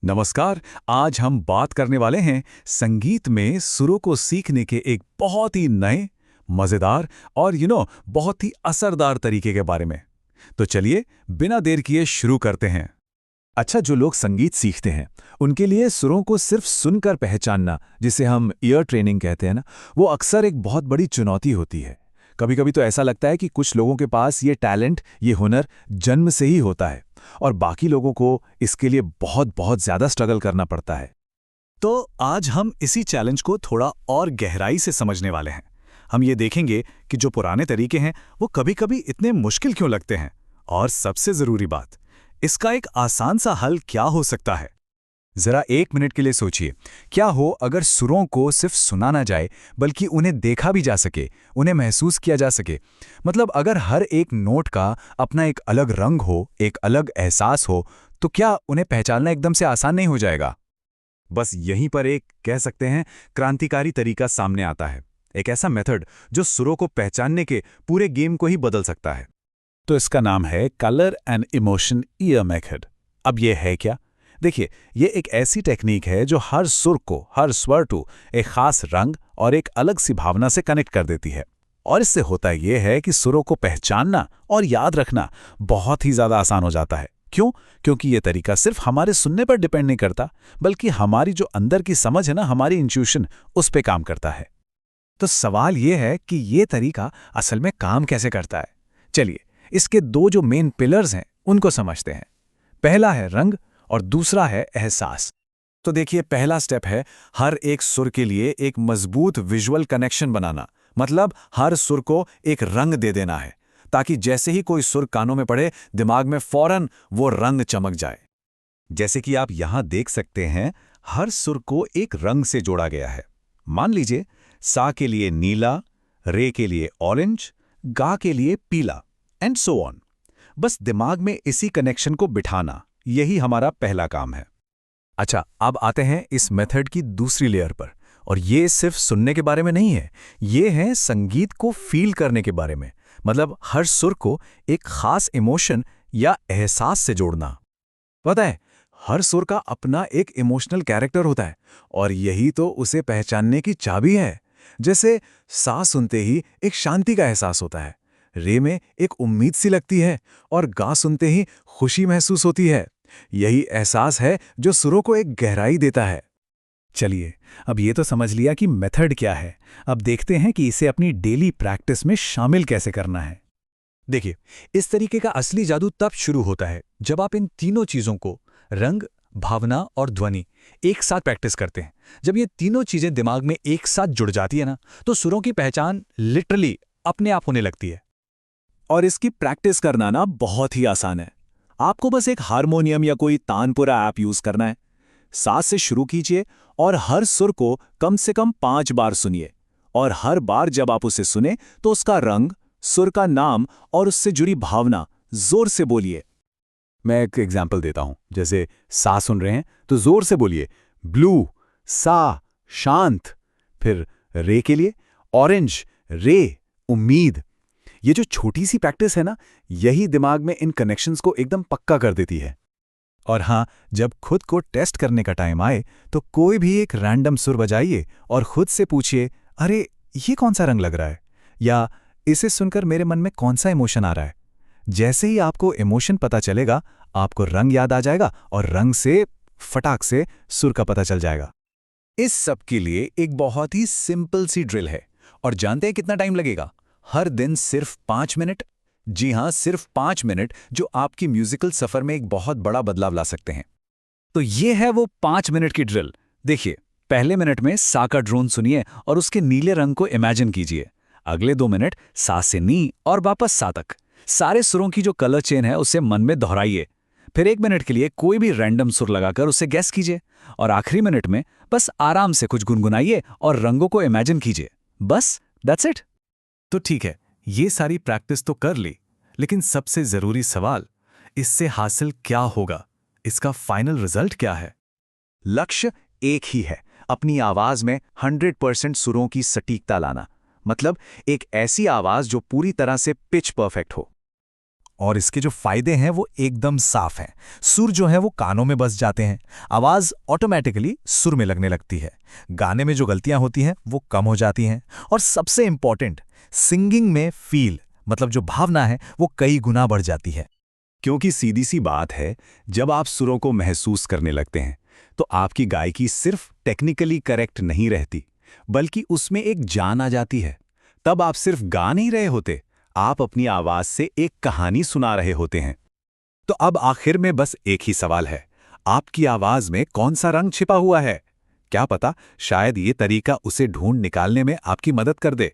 नमस्कार। आज हम बात करने वाले हैं संगीत में सुरों को सीखने के एक बहुत ही नए, मजेदार और बहुत ही असरदार तरीके के बारे में। तो चलिए बिना देर किए शुरू करते हैं। अच्छा, जो लोग संगीत सीखते हैं उनके लिए सुरों को सिर्फ सुनकर पहचानना, जिसे हम ईयर ट्रेनिंग कहते हैं ना, वो अक्सर एक बहुत बड़ी चुनौती होती है। कभी कभी तो ऐसा लगता है कि कुछ लोगों के पास ये टैलेंट, ये हुनर जन्म से ही होता है और बाकी लोगों को इसके लिए बहुत बहुत ज्यादा स्ट्रगल करना पड़ता है। तो आज हम इसी चैलेंज को थोड़ा और गहराई से समझने वाले हैं। हम ये देखेंगे कि जो पुराने तरीके हैं वो कभी कभी इतने मुश्किल क्यों लगते हैं, और सबसे जरूरी बात, इसका एक आसान सा हल क्या हो सकता है। जरा एक मिनट के लिए सोचिए, क्या हो अगर सुरों को सिर्फ सुना ना जाए बल्कि उन्हें देखा भी जा सके, उन्हें महसूस किया जा सके। मतलब अगर हर एक नोट का अपना एक अलग रंग हो, एक अलग एहसास हो, तो क्या उन्हें पहचानना एकदम से आसान नहीं हो जाएगा। बस यहीं पर एक, कह सकते हैं, क्रांतिकारी तरीका सामने आता है। एक ऐसा मेथड जो सुरों को पहचानने के पूरे गेम को ही बदल सकता है। तो इसका नाम है colour and emotion year method. अब यह है क्या? देखिए, ये एक ऐसी टेक्निक है जो हर सुर को, हर स्वर को एक खास रंग और एक अलग सी भावना से कनेक्ट कर देती है। और इससे होता यह है कि सुरों को पहचानना और याद रखना बहुत ही ज्यादा आसान हो जाता है। क्यों? क्योंकि ये तरीका सिर्फ हमारे सुनने पर डिपेंड नहीं करता, बल्कि हमारी जो अंदर की समझ है ना, हमारी इंट्यूशन, उस पे काम करता है। तो सवाल ये है कि ये तरीका असल में काम कैसे करता है। चलिए, इसके दो जो मेन पिलर्स हैं उनको समझते हैं। पहला है रंग और दूसरा है एहसास। तो देखिए, पहला स्टेप है हर एक सुर के लिए एक मजबूत विजुअल कनेक्शन बनाना। मतलब हर सुर को एक रंग दे देना है, ताकि जैसे ही कोई सुर कानों में पड़े, दिमाग में फौरन वो रंग चमक जाए। जैसे कि आप यहां देख सकते हैं, हर सुर को एक रंग से जोड़ा गया है। मान लीजिए, सा के लिए नीला, रे के लिए ऑरेंज, गा के लिए पीला, एंड सो ऑन। बस दिमाग में इसी कनेक्शन को बिठाना, यही हमारा पहला काम है। अच्छा, अब आते हैं इस मेथड की दूसरी लेयर पर। और ये सिर्फ सुनने के बारे में नहीं है, ये है संगीत को फील करने के बारे में। मतलब हर सुर को एक खास इमोशन या एहसास से जोड़ना। पता है, हर सुर का अपना एक इमोशनल कैरेक्टर होता है, और यही तो उसे पहचानने की चाबी है। जैसे सा सुनते ही एक शांति का एहसास होता है, रे में एक उम्मीद सी लगती है, और गा सुनते ही खुशी महसूस होती है। यही एहसास है जो सुरों को एक गहराई देता है। चलिए, अब ये तो समझ लिया कि मेथड क्या है। अब देखते हैं कि इसे अपनी डेली प्रैक्टिस में शामिल कैसे करना है। देखिए, इस तरीके का असली जादू तब शुरू होता है जब आप इन तीनों चीजों को, रंग, भावना और ध्वनि, एक साथ प्रैक्टिस करते हैं। जब ये तीनों चीजें दिमाग में एक साथ जुड़ जाती है ना, तो सुरों की पहचान लिटरली अपने आप होने लगती है। और इसकी प्रैक्टिस करना ना बहुत ही आसान है। आपको बस एक हारमोनियम या कोई तानपुरा ऐप यूज करना है। सा से शुरू कीजिए और हर सुर को कम से कम 5 बार सुनिए। और हर बार जब आप उसे सुने तो उसका रंग, सुर का नाम और उससे जुड़ी भावना जोर से बोलिए। मैं एक एग्जाम्पल देता हूं। जैसे सा सुन रहे हैं तो जोर से बोलिए, ब्लू, सा, शांत। फिर रे के लिए ऑरेंज, रे, उम्मीद। ये जो छोटी सी प्रैक्टिस है ना, यही दिमाग में इन कनेक्शंस को एकदम पक्का कर देती है। और हाँ, जब खुद को टेस्ट करने का टाइम आए तो कोई भी एक रैंडम सुर बजाइए और खुद से पूछिए, अरे ये कौन सा रंग लग रहा है, या इसे सुनकर मेरे मन में कौन सा इमोशन आ रहा है। जैसे ही आपको इमोशन पता चलेगा, आपको रंग याद आ जाएगा और रंग से फटाक से सुर का पता चल जाएगा। इस सब के लिए एक बहुत ही सिंपल सी ड्रिल है। और जानते हैं कितना टाइम लगेगा? हर दिन सिर्फ 5 मिनट। जी हां, सिर्फ 5 मिनट, जो आपकी म्यूजिकल सफर में एक बहुत बड़ा बदलाव ला सकते हैं। तो ये है वो 5 मिनट की ड्रिल। देखिए, पहले मिनट में सा का ड्रोन सुनिए और उसके नीले रंग को इमेजिन कीजिए। अगले 2 मिनट सा से नी और वापस सा तक सारे सुरों की जो कलर चेन है उसे मन में दोहराइए। फिर 1 मिनट के लिए कोई भी रैंडम सुर लगाकर उसे गैस कीजिए। और आखिरी मिनट में बस आराम से कुछ गुनगुनाइए और रंगों को इमेजिन कीजिए। बस दैट्स इट। तो ठीक है, ये सारी प्रैक्टिस तो कर ली, लेकिन सबसे जरूरी सवाल, इससे हासिल क्या होगा? इसका फाइनल रिजल्ट क्या है? लक्ष्य एक ही है, अपनी आवाज में 100% सुरों की सटीकता लाना। मतलब एक ऐसी आवाज जो पूरी तरह से पिच परफेक्ट हो। और इसके जो फायदे हैं वो एकदम साफ हैं। सुर जो है वो कानों में बस जाते हैं, आवाज ऑटोमेटिकली सुर में लगने लगती है, गाने में जो गलतियां होती हैं वो कम हो जाती हैं, और सबसे इंपॉर्टेंट, सिंगिंग में फील मतलब जो भावना है वो कई गुना बढ़ जाती है। क्योंकि सीधी सी बात है, जब आप सुरों को महसूस करने लगते हैं तो आपकी गायकी सिर्फ टेक्निकली करेक्ट नहीं रहती, बल्कि उसमें एक जान आ जाती है। तब आप सिर्फ गा नहीं रहे होते, आप अपनी आवाज से एक कहानी सुना रहे होते हैं। तो अब आखिर में बस एक ही सवाल है, आपकी आवाज में कौन सा रंग छिपा हुआ है? क्या पता शायद ये तरीका उसे ढूंढ निकालने में आपकी मदद कर दे।